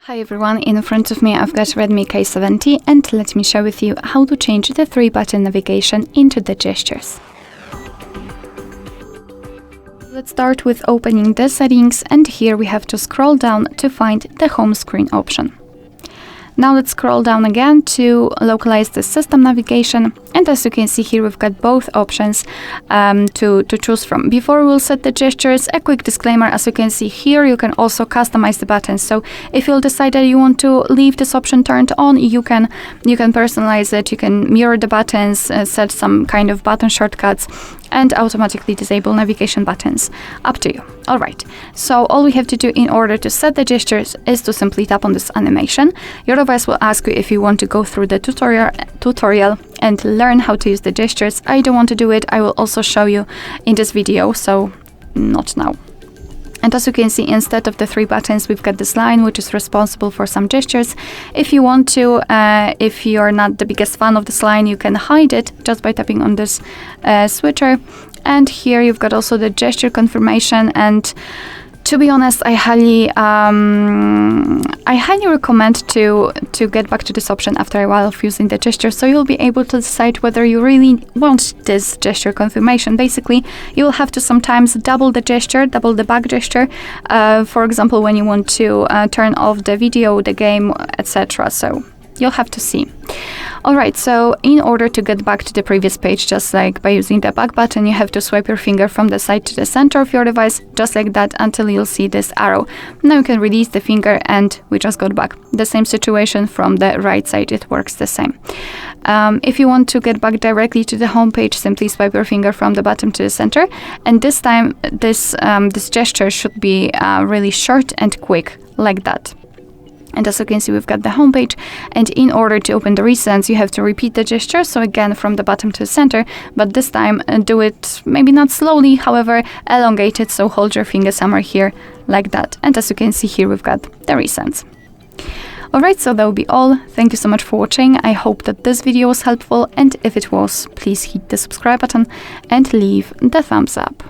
Hi everyone, in front of me I've got Redmi K70 and let me share with you how to change the 3-button navigation into the gestures. Let's start with opening the settings, and here we have to scroll down to find the home screen option. Now let's scroll down again to localize the system navigation, and as you can see here we've got both options to choose from. Before we'll set the gestures, a quick disclaimer: as you can see here, you can also customize the buttons. So if you'll decide that you want to leave this option turned on, you can personalize it, you can mirror the buttons, set some kind of button shortcuts, and automatically disable navigation buttons. Up to you. Alright, so all we have to do in order to set the gestures is to simply tap on this animation. Your device will ask you if you want to go through the tutorial and learn how to use the gestures. I don't want to do it. I will also show you in this video, so not now. And as you can see, instead of the 3 buttons, we've got this line which is responsible for some gestures. If you want to, if you're not the biggest fan of this line, you can hide it just by tapping on this switcher. And here you've got also the gesture confirmation, and to be honest, I highly recommend to get back to this option after a while of using the gesture, so you'll be able to decide whether you really want this gesture confirmation. Basically, you will have to sometimes double the gesture, double the back gesture, for example, when you want to turn off the video, the game, etc. So you'll have to see. Alright, so in order to get back to the previous page, just like by using the back button, you have to swipe your finger from the side to the center of your device, just like that, until you'll see this arrow. Now you can release the finger and we just got back. The same situation from the right side, it works the same. If you want to get back directly to the home page, simply swipe your finger from the bottom to the center, and this time this gesture should be really short and quick, like that. And as you can see, we've got the home page, and in order to open the recents, you have to repeat the gesture. So again, from the bottom to the center, but this time do it maybe not slowly, however, elongate it. So hold your finger somewhere here, like that. And as you can see here, we've got the recents. Alright, so that will be all. Thank you so much for watching. I hope that this video was helpful, and if it was, please hit the subscribe button and leave the thumbs up.